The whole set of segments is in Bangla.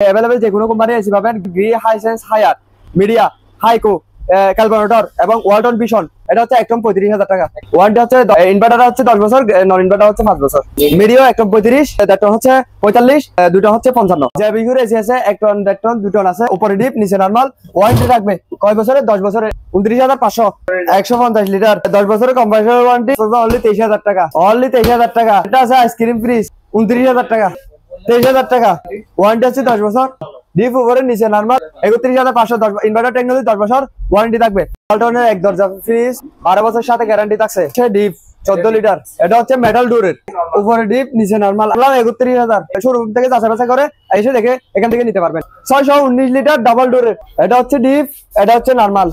अवेलेबल যে কোনো কোম্পানি এসি পাবেন, গ্রি, হাইসেন্স, হায়ার, মিডিয়া, হাইকো, ক্যালকুলেটর এবং ওয়ালটন ভিশন। এটা হচ্ছে একদম 35,000 টাকা। ওয়ারেন্টি হচ্ছে ইনভার্টার হচ্ছে 10 বছর, নন ইনভার্টার হচ্ছে 5 বছর। মিডিয়া একদম 35, একটা হচ্ছে 45, দুটো হচ্ছে 55। যে বিঘুর এসি আছে 1 টন 1.5 টন 2 টন আছে, উপরে ডিপ নিচে নরমাল। ওয়ারেন্টি থাকবে কয় বছরে? 10 বছরে। 29,500, 150 লিটার, 10 বছরের কম্প্রেসর ওয়ারেন্টি অনলি 23,000 টাকা। অনলি 23,000 টাকা। এটা আছে আইসক্রিম ফ্রিজ 29,000 টাকা, 23,000 টাকা। ওয়ারেন্টি আছে 10 বছর। ডিপ উপরে নিচে নরমাল 31,500। ইনভার্টার টেকনোলজি 10 বছর ওয়ারেন্টি থাকবে। ওয়ালটনের এক দরজা ফ্রিজ 12 বছর সাথে গ্যারান্টি থাকছে। ডিপ 14 লিটার, এটা হচ্ছে মেটাল ডোরের, উপরে ডিপ নিচে নরমাল। 31,000 শোরুম থেকে যাচাই করে এসে দেখে এখান থেকে নিতে পারবেন। 619 লিটার ডাবল ডোরের, এটা হচ্ছে ডিপ, এটা হচ্ছে নরমাল,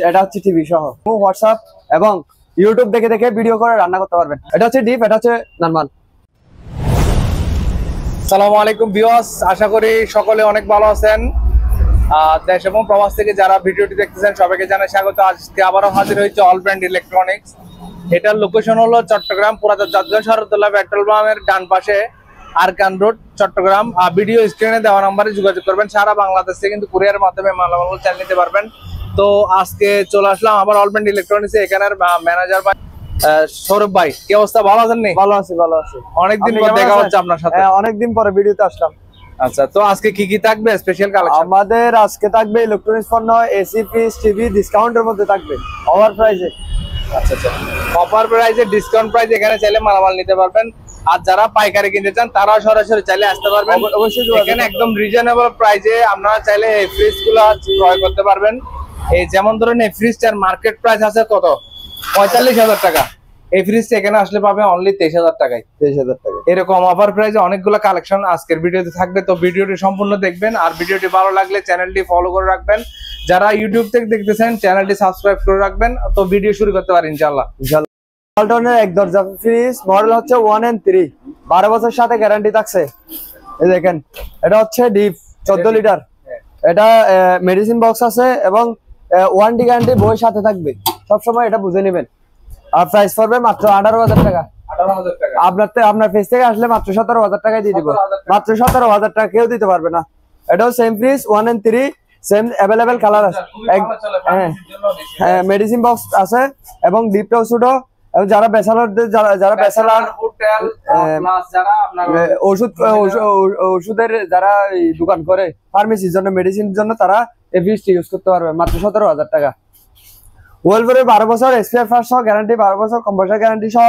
এটা হচ্ছে টিভি সহ হোয়াটসঅ্যাপ এবং ইউটিউব দেখে দেখে ভিডিও করে রান্না করতে পারবেন। এটা হচ্ছে ডিপ, এটা হচ্ছে নরমাল। আসসালামু আলাইকুম ভিউয়ার্স, আশা করি সকলে অনেক ভালো আছেন। দেশ এবং প্রবাস থেকে যারা ভিডিওটি দেখতেছেন সবাইকে জানাই স্বাগত। আজকে আবারও হাজির হয়েছে অল ব্র্যান্ড ইলেকট্রনিক্স। এটার লোকেশন হলো চট্টগ্রাম পুরাতন জাতীয় শরৎতলা পেট্রোল পাম্পের ডান পাশে, আরকান রোড, চট্টগ্রাম। ভিডিও স্ক্রিনে দেওয়া নম্বরে যোগাযোগ করবেন। সারা বাংলাদেশ থেকে কিন্তু কুরিয়ারের মাধ্যমে মালামাল চাল নিতে পারবেন। তো আজকে চলে আসলাম আবার অল ব্র্যান্ড ইলেকট্রনিক্সে। এখানের ম্যানেজার সৌরভ ভাই, কি অবস্থা? ভালো আছেন? ভালো আছি, ভালো আছি। অনেকদিন পর দেখা হচ্ছে আপনার সাথে। অনেকদিন পরে ভিডিওতে আসলাম। আচ্ছা, তো আজকে কি কি থাকবে স্পেশাল কালেকশন? আমাদের আজকে থাকবে ইলেকট্রনিক্স পণ্য, এসি, ফ্রিজ, টিভি ডিসকাউন্টের মধ্যে থাকবে, অফার প্রাইসে। আচ্ছা আচ্ছা, অফার প্রাইসে, ডিসকাউন্ট প্রাইসে এখানে চাইলে মালামাল নিতে পারবেন। আর যারা পাইকারি কিনতে চান তারাও সরাসরি চাইলে আসতে পারবেন। অবশ্যই এখানে একদম রিজনেবল প্রাইসে আপনারা চাইলে এই ফ্রিজগুলো ক্রয় করতে পারবেন। এই যেমন ধরেন এই ফ্রিজটার মার্কেট প্রাইস আছে কত? 45,000 টাকা। এই ফ্রিজটা এখানে আসলে পাবে অনলি 23,000 টাকায়। 23,000 টাকা। এরকম অফার প্রাইসে অনেকগুলো কালেকশন আজকের ভিডিওতে থাকবে। তো ভিডিওটি সম্পূর্ণ দেখবেন। আর ভিডিওটি ভালো লাগলে চ্যানেলটি ফলো করে রাখবেন। যারা ইউটিউব থেকে দেখতেছেন চ্যানেলটি সাবস্ক্রাইব করে রাখবেন। তো ভিডিও শুরু করতে পারেন ইনশাআল্লাহ। ওয়ালটনের এক দরজা ফ্রিজ, মডেল হচ্ছে 1 and 3, 12 বছর সাথে গ্যারান্টি থাকছে। এই দেখেন, এটা হচ্ছে ডিপ 14 লিটার, এটা মেডিসিন বক্স আছে এবং ওয়ারেন্টি গ্যারান্টি বই সাথে থাকবে। সবসময় এটা বুঝে নেবেন। আর প্রাইস পড়বে মাত্র 18,000 টাকা। 18,000 টাকা। আপনার ফেস থেকে আসলে মাত্র 17,000 টাকায় দিয়ে দিব। মাত্র 17,000 টাকা, কেউ দিতে পারবে না। এটাও same fridge 1 and 3, same available colour আছে। হ্যাঁ, মেডিসিন বক্স আছে এবং ডিপটাও ছোট। এবং যারা ব্যাচেলরদের, যারা ব্যাচেলর হোটেল প্লাস যারা আপনার ওষুধের যারা দোকান করে, ফার্মেসির জন্য, মেডিসিনের জন্য, তারা এই ফ্রিজটি ইউজ করতে পারবে মাত্র 17,000 টাকা। ওয়েলভের 12 বছর স্পেয়ার পার্টস সহ গ্যারান্টি, 12 বছর কম্প্রেসর গ্যারান্টি সহ।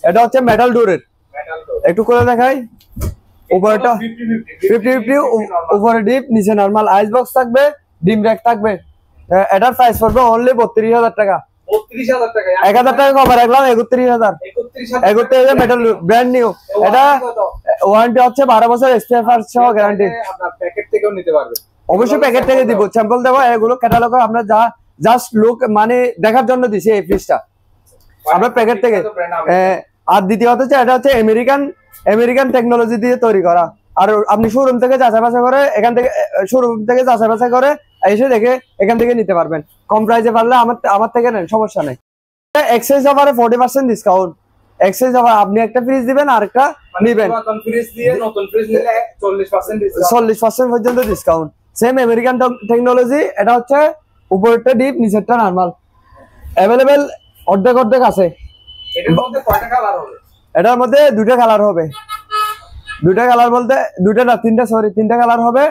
এটা হচ্ছে মেটাল ডোরের, একটু করে দেখাই। উপরেটা 50-50, উপরে ডিপ নিচে নরমাল। আইস বক্স থাকবে, ডিম র্যাক থাকবে। এটার প্রাইস পড়বে অনলি 32,000 টাকা। 32,000 টাকা। 1,000 টাকা কভার রাখলাম, 31,000। 31,000 মেটাল ব্র্যান্ড নিউ। এটা ওয়ারেন্টি হচ্ছে 12 বছর স্পেয়ার পার্টস সহ গ্যারান্টি। আপনার প্যাকেট থেকেও নিতে পারবেন। অবশ্যই প্যাকেট থেকে দিব, স্যাম্পল দেবো। এগুলো ক্যাটালগ আমরা জাস্ট লুক মানে দেখার জন্য দিছি এই ফ্রিজটা আমরা প্যাকেট থেকে। আর দ্বিতীয়ত হচ্ছে এটা হচ্ছে আমেরিকান টেকনোলজি দিয়ে তৈরি করা। আর আপনি শোরুম থেকে যাচাই বাছাই করে, এসে দেখে এখান থেকে নিতে পারবেন। কম প্রাইসে পারলে আমার থেকে নেন, সমস্যা নেই। এক্সচেঞ্জ অফারে 40% ডিসকাউন্ট। এক্সচেঞ্জ অফার, আপনি একটা ফ্রিজ দিবেন আর একটা নিবেন, নতুন ফ্রিজ দিয়ে নতুন ফ্রিজ নিলে 40% ডিসকাউন্ট, 40% পর্যন্ত ডিসকাউন্ট। Same American technology. এটা হচ্ছে উপরেরটা ডিপ, নিচেরটা নরমাল। अवेलेबल অর্ধেক আছে। এটার মধ্যে কয়টা কালার হবে? এটার মধ্যে দুটো কালার হবে। দুটো কালার বলতে দুটো না, তিনটা কালার হবে।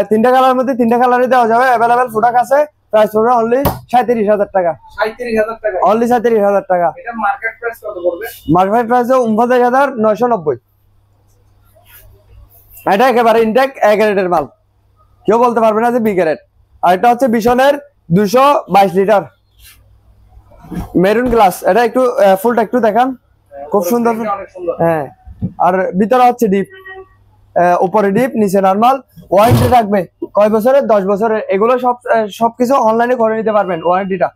তিনটা কালার মধ্যে তিনটা কালারই দেওয়া যাবে। अवेलेबल প্রোডাক্ট আছে। প্রাইস পড়বে অনলি 37,000 টাকা। 37,000 টাকা, অনলি 37,000 টাকা। এটা মার্কেট প্রাইস কত পড়বে? Market price 49,990। এটা একেবারে ইনটেক এ গ্রেডের মাল, কেউ বলতে পারবে না যে বি গ্রেড। আর এটা হচ্ছে বিশনের 222 লিটার মেরুন গ্লাস। এটা একটু ফুলটা একটু দেখান, খুব সুন্দর। হ্যাঁ, আর ভিতরে হচ্ছে ডিপ, উপরে ডিপ নিচে নরমাল। ওয়ারেন্টি থাকবে কয় বছরের? 10 বছরের। এগুলো সবকিছু অনলাইনে করে নিতে পারবেন ওয়ারেন্টিটা।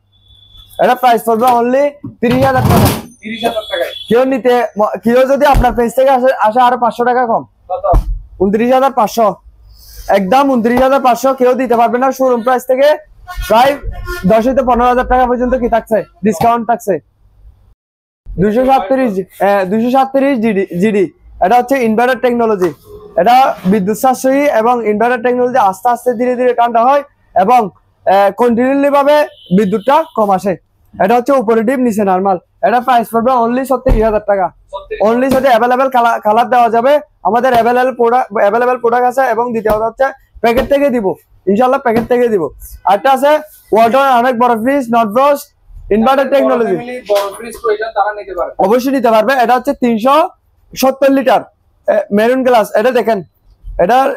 এটা প্রাইস পড়বে অনলি 30,000 টাকা। 30,000 টাকায় কেউ যদি আপনার পেজ থেকে আসে আরো 500 টাকা কম, কত? 29,500। একদম 29,500। কেউ দিতে পারবে না। শোরুম প্রাইস থেকে প্রায় 10 থেকে 15,000 টাকা পর্যন্ত কি থাকছে, ডিসকাউন্ট থাকছে। 237 জিডি। এটা হচ্ছে ইনভার্টার টেকনোলজি। এটা বিদ্যুৎ সাশ্রয়ী এবং ইনভার্টার টেকনোলজি আস্তে আস্তে ধীরে ধীরে ঠান্ডা হয় এবং কন্টিনিউলি ভাবে বিদ্যুৎটা কম আসে। এটা হচ্ছে উপরে ডিপ নিচে নরমাল। এটা প্রাইস পড়বে অনলি 36,000 টাকা। অনলি সাথে অ্যাভেলেবেল কালার দেওয়া যাবে। আমাদের অ্যাভেলেবেল প্রোডাক্ট আছে এবং দ্বিতীয় হচ্ছে প্যাকেট থেকে দিব, ইনশাআল্লাহ প্যাকেট থেকে দিব। আরটা আছে ওয়ালটন অনেক বড় fridge, not broast, inverter technology, বড় ফ্রিজ প্রয়োজন তারা নিতে পারবে, অবশ্যই নিতে পারবে। এটা হচ্ছে 370 লিটার মেরুন গ্লাস। এটা দেখেন, এটার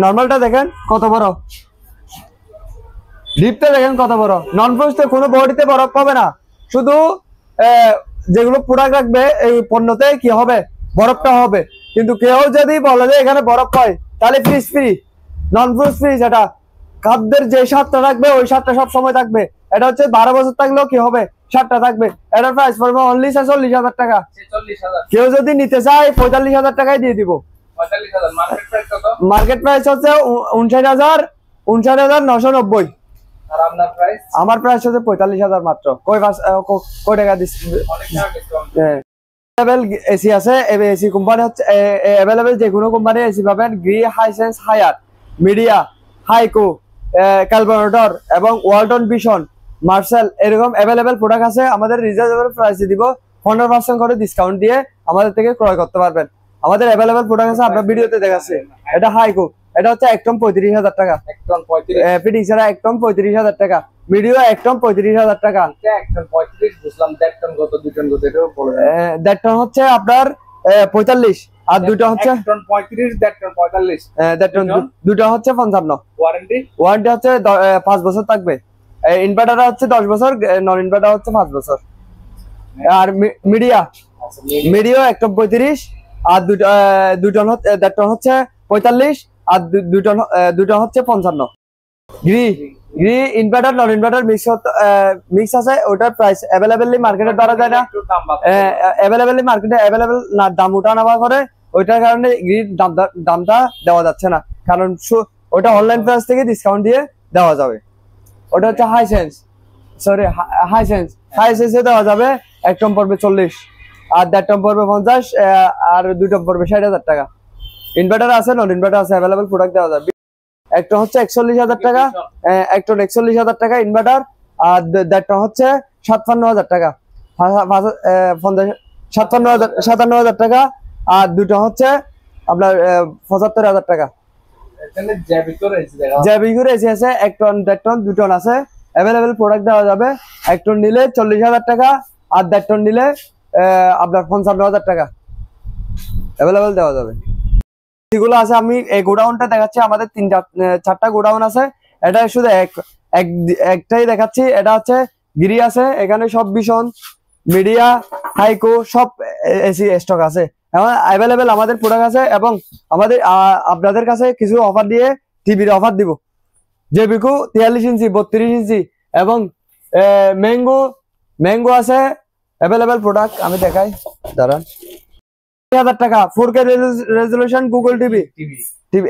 নরমালটা দেখেন কত বড়, ডিপটা দেখেন কত বড়। নন ফ্রোস্টে কোনো বডিতে বরফ পাবে না, শুধু যেগুলো প্রোডাক্ট রাখবে এই পণ্যতে কি হবে, বরফটা হবে। কিন্তু কেউ যদি বলে যে এখানে বরফ হয় তাহলে ফ্রিজ ফ্রি, নন ফ্রোস্ট ফ্রিজ। এটা খাদ্যের যে স্বাদটা থাকবে ওই স্বাদটা সব সময় থাকবে। এটা হচ্ছে 12 বছর থাকলেও কি হবে, স্বাদটা থাকবে। এটার প্রাইস পড়বে অনলি 46,000 টাকা। কেউ যদি নিতে চায় 45,000 টাকায় দিয়ে দিব। 45,000 মার্কেট প্রাইস কত? মার্কেট প্রাইস হচ্ছে 59,990। আর আপনার প্রাইস? আমার প্রাইস হচ্ছে 45,000 মাত্র। কয় টাকা দিচ্ছি? অনেক টাকা ডিসকাউন্ট। অ্যাভেলেবল এসি আছে, এসি কোম্পানি হচ্ছে অ্যাভেলেবল যে কোনো কোম্পানির এসি পাবেন। গ্রি, হাইসেন্স, হায়ার, মিডিয়া, হাইকো, ক্যালভানোটর এবং ওয়ালটন ভিশন, মার্শাল, এরকম অ্যাভেলেবল প্রোডাক্ট আছে। আমাদের রিজনেবল প্রাইসে দিব, 15% করে ডিসকাউন্ট দিয়ে আমাদের থেকে ক্রয় করতে পারবেন। আমাদের অ্যাভেলেবল প্রোডাক্ট আছে, আপনার ভিডিওতে দেখাচ্ছে। এটা হাইকো, এটা হচ্ছে একদম 35,000 টাকা। একদম 35 ফিটিং ছাড়া একদম 35,000 টাকা। ভিডিও একদম 35,000 টাকা। একদম 35 বুঝলাম। দেড় টন কত, 2 টন কত এটাও বলে দেন। দেড় টন হচ্ছে আপনার 45 আর 2 টন হচ্ছে 1 টন 35, দেড় টন 45। দেড় টন 2 টন হচ্ছে 55। ওয়ারেন্টি? ওয়ারেন্টি হচ্ছে 5 বছর থাকবে। ইনভার্টার হচ্ছে 10 বছর, নন ইনভার্টার হচ্ছে 5 বছর। আর মিডিয়া একদম 35 আর 2 টন হচ্ছে, দেড় টন হচ্ছে 45 আর 2 টন হচ্ছে 55। গ্রি ইনভার্টার নন ইনভার্টার মিক্স আছে। ওটার প্রাইস অ্যাভেলেবলি মার্কেটে ধরা যায় না, অ্যাভেলেবলি মার্কেটে অ্যাভেলেবল না, দাম উঠা নামা করে। ওইটার কারণে গ্রির দামটা দেওয়া যাচ্ছে না, কারণ ওটা অনলাইন প্রাইস থেকে ডিসকাউন্ট দিয়ে দেওয়া যাবে। ওটা হচ্ছে হাইসেন্সে দেওয়া যাবে। 1 টন পড়বে 40 আর 1.5 টন পড়বে 50 আর 2 টন পড়বে 60,000 টাকা। ইনভার্টার আছে, নন ইনভার্টার আছে, অ্যাভেলেবল প্রোডাক্ট দেওয়া যাবে। 1 টন হচ্ছে 41,000 টাকা, 1 টন 41,000 টাকা ইনভার্টার। আর 1.5 টন হচ্ছে 57,000 টাকা, 57,000 টাকা। আর 2 টন হচ্ছে আপনার 75,000 টাকা। এখানে জ্যাবিকোর এসি দেখা জ্যাবিকোর এসি আছে 1 টন, 1.5 টন, 2 টন আছে। অ্যাভেলেবল প্রোডাক্ট দেওয়া যাবে। 1 টন নিলে 40,000 টাকা আর 1.5 টন নিলে আপনার 55,000 টাকা অ্যাভেলেবল দেওয়া যাবে। যেগুলো আছে আমি এই গোডাউনটা দেখাচ্ছি, আমাদের 4টা গোডাউন আছে। এটা শুধু একটাই দেখাচ্ছি। এটা হচ্ছে গিরি আছে, এখানে সব ভিশন, মিডিয়া, হাইকো সব এসি স্টক আছে। এখন অ্যাভেলেবেল আমাদের প্রোডাক্ট আছে এবং আমাদের আপনাদের কাছে কিছু অফার দিয়ে টিভির অফার দিব। জেবিকো 43 ইঞ্চি, 32 ইঞ্চি এবং ম্যাঙ্গো আছে অ্যাভেলেবেল প্রোডাক্ট। আমি দেখাই, দাঁড়ান। 30,000 টাকা 4K রেজলিউশন গুগল টিভি।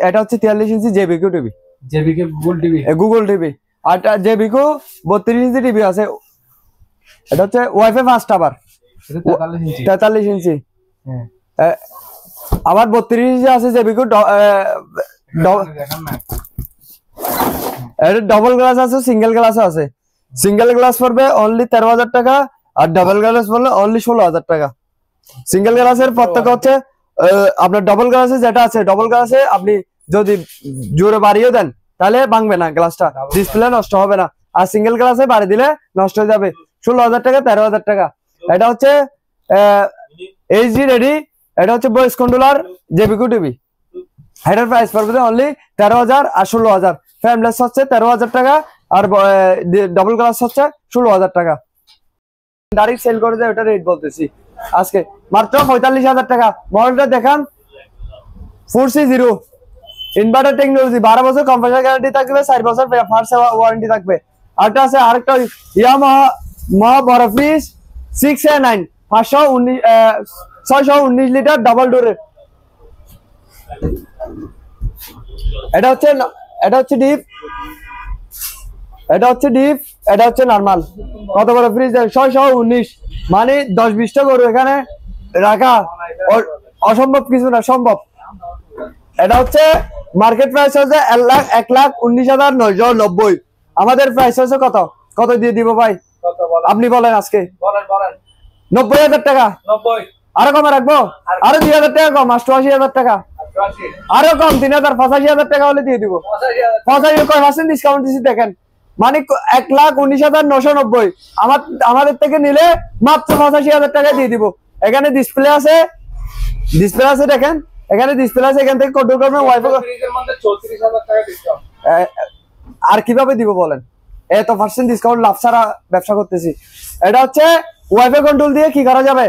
এটা হচ্ছে 43 ইঞ্চি জেবিকো টিভি, গুগল টিভি। আর জেবিকো 32 ইঞ্চি টিভি আছে। এটা হচ্ছে ওয়াইফাই ফাস্ট আবার 43 ইঞ্চি। আবার 32 ইঞ্চি আছে জেবিকো, ডবল গ্লাস আছে, সিঙ্গেল গ্লাস আছে। সিঙ্গেল গ্লাস পড়বে অনলি 13,000 টাকা আর ডাবল গ্লাস পড়লে অনলি 16,000 টাকা। সিঙ্গেল গ্লাসের পার্থক্য হচ্ছে আপনার ডবল গ্লাসে যেটা আছে, ডবল গ্লাসে আপনি যদি জোরে বাড়িয়ে দেন তাহলে ভাঙবে না গ্লাসটা, ডিসপ্লে নষ্ট হবে না। আর সিঙ্গেল গ্লাসে বাড়ি দিলে নষ্ট হয়ে যাবে। 16,000 টাকা, 13,000 টাকা। এটা হচ্ছে এইচডি রেডি। এটা হচ্ছে ভয়েস কন্ট্রোলার জেবিকো টিভি। এটার প্রাইস পড়বে অনলি 13,000 আর 16,000। ফ্রেমলেস হচ্ছে 13,000 টাকা আর ডবল গ্লাস হচ্ছে 16,000 টাকা। ডাইরেক্ট সেল করে দেয়, ওটা রেট বলতেছি আজকে মাত্র 45,000 টাকা। মডেলটা দেখান, 4C0 ইনভার্টার টেকনোলজি, 12 বছর কম্প্রেসার গ্যারান্টি থাকবে, 4 বছর ফার্স্ট ওয়ারেন্টি থাকবে। আরেকটা আছে, আরেকটা ইয়ামাহা বড় ফ্রিজ 6A9 619 লিটার ডাবল ডোরের। এটা হচ্ছে ডিপ, এটা হচ্ছে নরমাল। কত বড় ফ্রিজ, 619, মানে 10-20টা গরু এখানে রাখা অসম্ভব কিছু না, সম্ভব। এটা হচ্ছে মার্কেট প্রাইস হচ্ছে 1,19,990। আমাদের প্রাইস হচ্ছে কত কত দিয়ে দিব ভাই? আপনি বলেন আজকে। 90,000 টাকা। আরো কমে রাখবো? আরো 2,000 টাকা কম, 88,000 টাকা। আরো কম 3,000, 85,000 টাকা হলে দিয়ে দিব। 85% ডিসকাউন্ট দিচ্ছি দেখেন, মানে 1,19,990। আমাদের থেকে নিলে মাত্র 85,000 টাকা দিয়ে দিব। এখানে ডিসপ্লে আছে দেখেন, এখানে ডিসপ্লে আছে, এখান থেকে কন্ট্রোল করবেন। ওয়াইফাই আর কিভাবে দিব বলেন? এত পার্সেন্ট ডিসকাউন্ট লাভ ছাড়া ব্যবসা করতেছি। এটা হচ্ছে ওয়াইফাই কন্ট্রোল দিয়ে কি করা যাবে,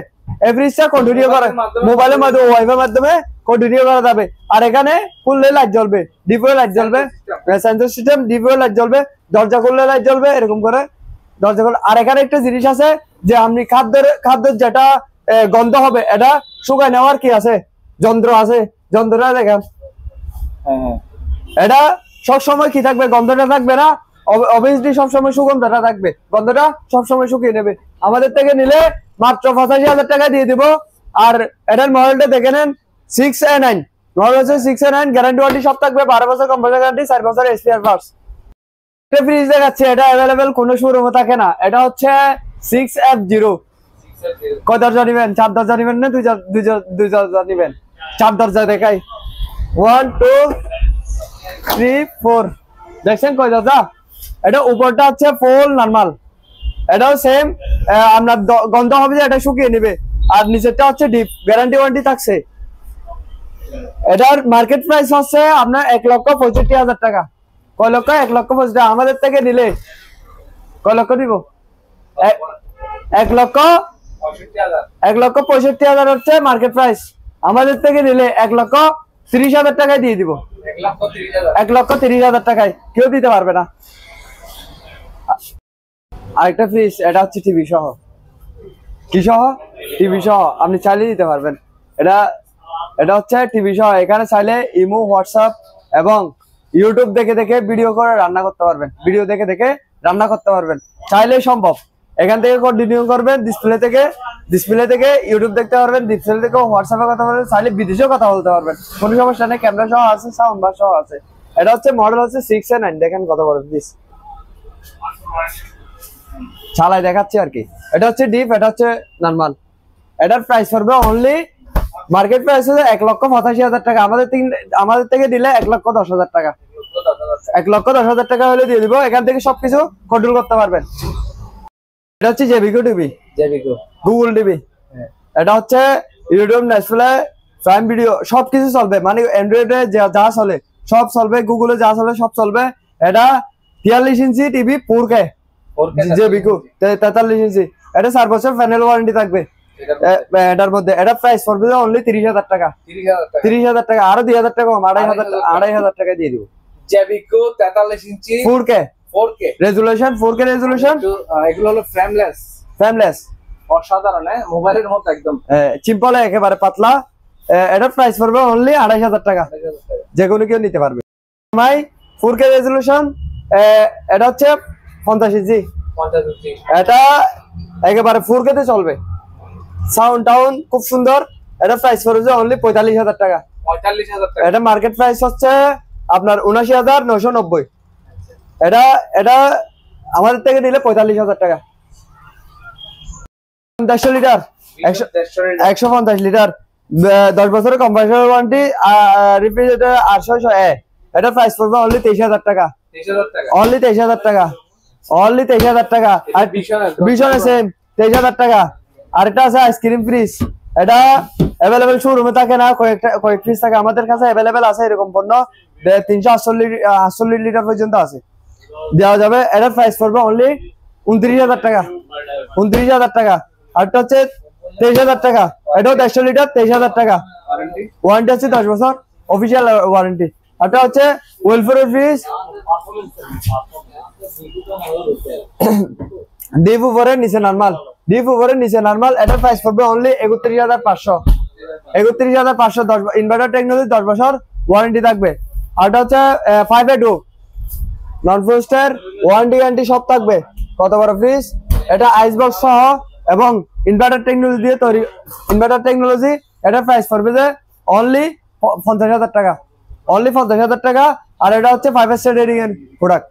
এভরিজটা কন্টিনিউ করে মোবাইলের মাধ্যমে, ওয়াইফাই মাধ্যমে কন্টিনিউ করা যাবে। আর এখানে খুললে লাইট জ্বলবে, ডিপোয়ে লাইট জ্বলবে, সেন্সর সিস্টেম, ডিপোয়ে লাইট জ্বলবে, দরজা খুললে লাইট জ্বলবে, এরকম করে দরজা খুললে। আর এখানে একটা জিনিস আছে যে আপনি খাদ্যের যেটা গন্ধ হবে, এটা শুকায় নেওয়ার কি আছে, যন্ত্র আছে। যন্ত্রটা দেখেন, এটা সবসময় কি থাকবে, গন্ধটা থাকবে না, অবভিয়াসলি সবসময় সুগন্ধটা থাকবে, গন্ধটা সবসময় শুকিয়ে নেবে। আমাদের থেকে নিলে মাত্র 85,000 টাকা দিয়ে দিব। আর এটার মডেলটা দেখে নেন, 6A9 মডেল হচ্ছে 6A9। গ্যারান্টি ওয়ারেন্টি সব থাকবে, 12 বছর কম্পিউটার গ্যারান্টি, 4 বছর স্পেয়ার পার্টস। একটা ফ্রিজ দেখাচ্ছে, এটা অ্যাভেলেবেল কোনো শোরুমে থাকে না। এটা হচ্ছে 6F0। কয় দরজা নিবেন? 4 দরজা নিবেন না 2 দরজা নিবেন? 4 দরজা দেখাই, 1 2 3 4। দেখছেন কয় দরজা? এটা উপরটা হচ্ছে ফুল নরমাল, এটাও সেম। আপনার গন্ধ হবে যে এটা শুকিয়ে নেবে। আর নিচেরটা হচ্ছে ডিপ, গ্যারান্টি ওয়ারেন্টি থাকছে। এটার মার্কেট প্রাইস হচ্ছে আপনার 1,65,000 টাকা। কয় লক্ষ? 1,65,000। আমাদের থেকে নিলে কয় লক্ষ দিব? 1,65,000 হচ্ছে মার্কেট প্রাইস। আমাদের থেকে নিলে 1,30,000 টাকায় দিয়ে দিব। 1,30,000 টাকায় কেউ দিতে পারবে না। আরেকটা ফ্রিজ, এটা হচ্ছে টিভি সহ। কি সহ? টিভি সহ। আপনি চাইলে দিতে পারবেন। এটা হচ্ছে টিভি সহ। এখানে চাইলে ইমো, হোয়াটসঅ্যাপ এবং ইউটিউব দেখে দেখে ভিডিও করে রান্না করতে পারবেন। ভিডিও দেখে দেখে রান্না করতে পারবেন, চাইলেই সম্ভব। এখান থেকে কন্টিনিউ করবেন, ডিসপ্লে থেকে ইউটিউব দেখতে পারবেন, ডিসপ্লে থেকে হোয়াটসঅ্যাপে কথা বলবেন, চাইলে বিদেশেও কথা বলতে পারবেন, কোনো সমস্যা নেই। ক্যামেরা সহ আছে, সাউন্ড বার সহ আছে। এটা হচ্ছে মডেল হচ্ছে 6A9। দেখেন কত বড় প্লিজ, চালাই দেখাচ্ছি আর কি। এটা হচ্ছে ডিপ, এটা হচ্ছে নরমাল। এটার প্রাইস পড়বে অনলি, মার্কেট প্রাইস হচ্ছে 1,85,000 টাকা। আমাদের থেকে দিলে 1,10,000 টাকা। 1,10,000 টাকা হলে দিয়ে দিব। এখান থেকে সবকিছু কন্ট্রোল করতে পারবেন। এটা হচ্ছে জেবিকো টিভি, গুগল টিভি। এটা হচ্ছে ইউটিউব, নেটফ্লিক্স, প্রাইম ভিডিও সবকিছু চলবে, মানে অ্যান্ড্রয়েডে যা চলে সব চলবে, গুগলে যা চলে সব চলবে। এটা 43 ইঞ্চি টিভি 4K জেবিকো 43 ইঞ্চি। এটা 4 বছর প্যানেল ওয়ারেন্টি থাকবে এটার মধ্যে। এটা প্রাইস পড়বে অনলি 30,000 টাকা। 30,000 টাকা, আরো 2,000 টাকা কম, 2,500 টাকা দিয়ে দিব। জেবিকো 43 ইঞ্চি 4K রেজুলেশন, 4K রেজুলেশন। এগুলো হলো ফ্রেমলেস, অসাধারণ, মোবাইলের মতো একদম সিম্পল, একেবারে পাতলা। এটার প্রাইস পড়বে অনলি 2,500 টাকা। যে কোনো কেউ নিতে পারবে। 4K resolution. এটা হচ্ছে 50 ইঞ্চি। এটা একেবারে 4K তে চলবে, সাউন্ড টাউন খুব সুন্দর। এটা প্রাইস পড়বে অনলি 45,000 টাকা। এটা মার্কেট প্রাইস হচ্ছে আপনার 79,990। এটা আমাদের থেকে নিলে 45,000 টাকা। 150 লিটার, 150 লিটার, 10 বছরের কম্প্রেসর ওয়ারেন্টি, রেফ্রিজারেটর 800A। এটা প্রাইস পড়বে অনলি 23,000 টাকা। অনলি 23,000 টাকা। অনলি 23,000 টাকা। আর বিশনে সেম 23,000 টাকা। আরেকটা আছে আইসক্রিম ফ্রিজ। এটা অ্যাভেলেবেল শোরুমে থাকে না, কয়েক পিস থাকে। আমাদের কাছে অ্যাভেলেবেল আছে এরকম পণ্য, 348 লিটার পর্যন্ত আছে, দেওয়া যাবে। এটার প্রাইস পড়বে অনলি 29,000 টাকা। 29,000 টাকা। আরটা হচ্ছে 23,000 টাকা। এটাও 150 লিটার, 23,000 টাকা। ওয়ারেন্টি আছে 10 বছর, অফিসিয়াল ওয়ারেন্টি। আরটা হচ্ছে ওয়েলফেয়ার ফ্রিজ, ডিপ উপরে নিচে নরমাল, ডিপ উপরে নিচে নরমাল। এটার প্রাইস পড়বে অনলি 31,500। 31,500। 10 ইনভার্টার টেকনোলজি, 10 বছর ওয়ারেন্টি থাকবে। আরটা হচ্ছে 5A2 নন ফ্রস্টার, ওয়ারেন্টি গ্যারান্টি সব থাকবে। কত বড় ফ্রিজ! এটা আইস বক্স সহ এবং ইনভার্টার টেকনোলজি দিয়ে তৈরি। Inverter technology. এটার প্রাইস পড়বে যে অনলি 50,000 টাকা। অনলি 50,000 টাকা। আর এটা হচ্ছে 5 স্টার রেটিং এর প্রোডাক্ট।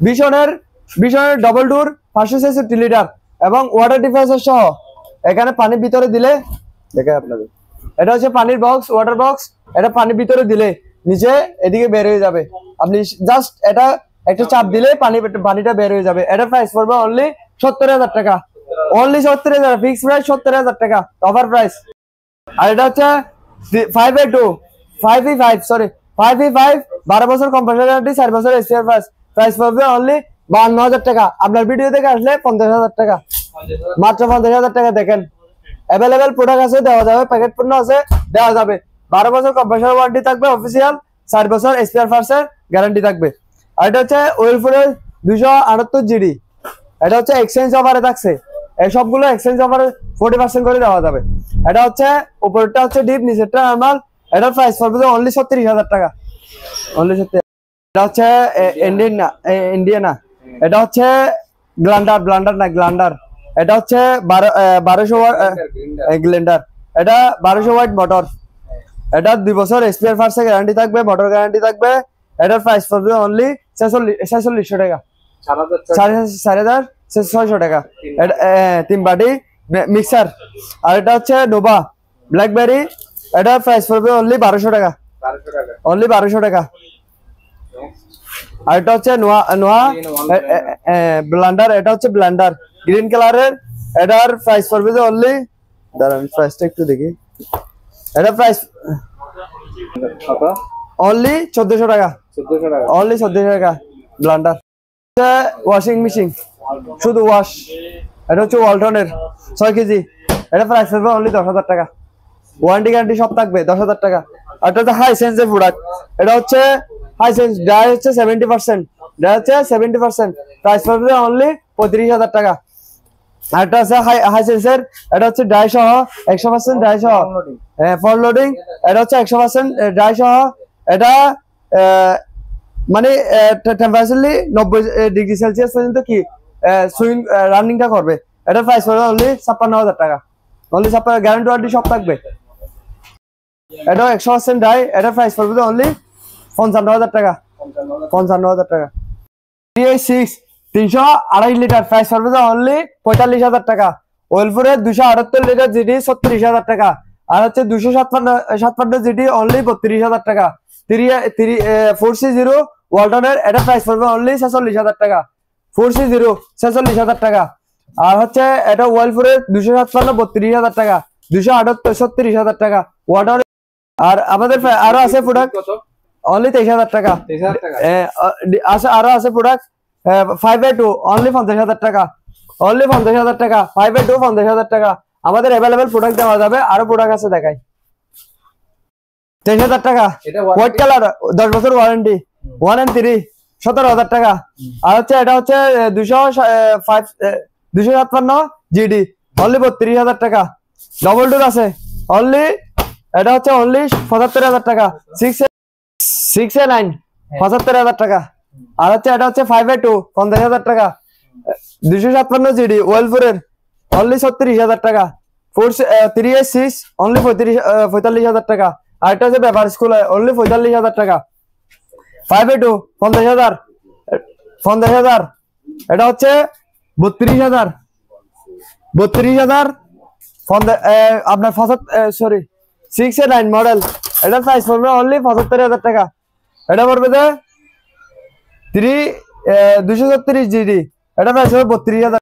বিশনের ডবল ডোর 566 লিটার এবং ওয়াটার ডিফেন্সার সহ। এখানে পানি ভিতরে দিলে দেখে আপনাদের, এটা হচ্ছে পানির বক্স, ওয়াটার বক্স। এটা পানি ভিতরে দিলে নিচে এদিকে বের হয়ে যাবে। আপনি জাস্ট এটা একটা চাপ দিলে পানিটা বের হয়ে যাবে। এটা প্রাইস পড়বে অনলি 70,000 টাকা। অনলি 70,000, ফিক্স প্রাইস 70,000 টাকা, অফার প্রাইস। আর এটা হচ্ছে 5 12 বছর কম্পালসারি গ্যারান্টি, 4 বছর এসপিআর প্রাইস পড়বে অনলি 52,000 টাকা। আপনার ভিডিও থেকে আসলে 50,000 টাকা, মাত্র 50,000 টাকা। দেখেন অ্যাভেলেবেল প্রোডাক্ট আছে, দেওয়া যাবে, প্যাকেট পণ্য আছে, দেওয়া যাবে। 12 বছর কম্পালসারি ওয়ারেন্টি থাকবে অফিসিয়াল, 4 বছর এসপিআর ফার্সের গ্যারান্টি থাকবে। আর এটা হচ্ছে ওয়েলফোরের 278 জিডি। এটা হচ্ছে এক্সচেঞ্জ অফারে থাকছে, এই সবগুলো এক্সচেঞ্জ অফারে 40% করে দেওয়া যাবে। এটা হচ্ছে উপরেরটা হচ্ছে ডিপ, নিচেরটা নরমাল। এটার প্রাইস পড়বে অনলি 36,000 টাকা, অনলি 70। এটা হচ্ছে ইন্ডিয়ানা, এটা হচ্ছে গ্লান্ডার। এটা হচ্ছে 1200 গ্লেন্ডার। এটা 1200 ওয়াট মোটর। এটা 2 বছর এসপিআর ফার্সের গ্যারান্টি থাকবে, মোটর গ্যারান্টি থাকবে। এটার প্রাইস পড়বে অনলি 4600 টাকা, 4,600 টাকা। 3 বাটি মিক্সার। আর এটা হচ্ছে নোভা ব্ল্যাকবেরি। এটার প্রাইস পড়বে অনলি 1200 টাকা, অনলি 1200 টাকা। আর এটা হচ্ছে নোয়া ব্লেন্ডার। এটা হচ্ছে ব্লেন্ডার গ্রিন কালারের। এটার প্রাইস পড়বে যে অনলি, দাঁড়ান প্রাইসটা একটু দেখি। এটা প্রাইস অনলি 1400 টাকা, অনলি 1400 টাকা ব্লেন্ডার। ওয়াশিং মেশিন, শুধু ওয়াশ। এটা হচ্ছে ওয়ালটনের 6 কেজি। এটা প্রাইস পড়বে অনলি 10,000 টাকা, ওয়ারেন্টি গ্যারান্টি সব থাকবে, 10,000 টাকা। আর এটা হচ্ছে হাইসেন্সের প্রোডাক্ট। এটা হচ্ছে হাইসেন্স, ড্রাই হচ্ছে 70%, ড্রাই হচ্ছে 70%, প্রাইস পড়বে অনলি 35,000 টাকা। আর এটা হচ্ছে হাইসেন্সের, এটা হচ্ছে ড্রাই সহ 100% ড্রাই সহ, ফল লোডিং। এটা হচ্ছে 100% ড্রাই সহ। এটা মানে টেম্পারেচারলি 90 ডিগ্রি সেলসিয়াস পর্যন্ত কি সুইং রানিংটা করবে। এটার প্রাইস পড়বে অনলি 56,000 টাকা, অনলি 56। গ্যারান্টি ওয়ারেন্টি সব থাকবে। এটা 100% ড্রাই। এটার প্রাইস পড়বে অনলি 55,000 টাকা, 55,000 টাকা। 302.5 লিটার, প্রাইস পড়বে অনলি 45,000 টাকা। ওয়েলপুরের 278 লিটার জিডি 36,000 টাকা। আর হচ্ছে 257 জিডি অনলি 32,000 টাকা। 4C0 ওয়ালটনের। এটা প্রাইস পড়বে অনলি 46,000 টাকা, 4C0 46,000 টাকা। আর হচ্ছে এটা ওয়েলপুরের 257 32,000 টাকা, 278 36,000 টাকা ওয়ালটন। আর আমাদের আরো আছে প্রোডাক্ট অনলি 23,000 টাকা। আরো আছে প্রোডাক্ট 5A2 অনলি 50,000 টাকা, অনলি 50,000 টাকা। 5A2 50,000 টাকা। আমাদের অ্যাভেলেবেল প্রোডাক্ট দেওয়া যাবে। আরো প্রোডাক্ট আছে দেখাই। 23,000 টাকা হোয়াইট কালার, 10 বছর ওয়ারেন্টি, 1 and 3 17,000 টাকা। আর হচ্ছে এটা হচ্ছে 257 জিডি অনলি 32,000 টাকা। ডবল ডোর আছে অনলি, এটা হচ্ছে অনলি 75,000 টাকা। 6A9 75,000 টাকা। আর হচ্ছে এটা হচ্ছে 5A2 50,000 টাকা। 257 জিডি ওয়েলপুরের অনলি 36,000 টাকা। 3A6 অনলি 45,000 টাকা। আর এটা হচ্ছে ব্যাপার স্কুল অনলি 45,000 টাকা। 5A2 50,000। এটা হচ্ছে 32,000 আপনার 6A9 মডেল। এটার প্রাইস পড়বে অনলি 75,000 টাকা। এটা পড়বে যে 236 জিডি। এটা প্রাইস হবে 32,000।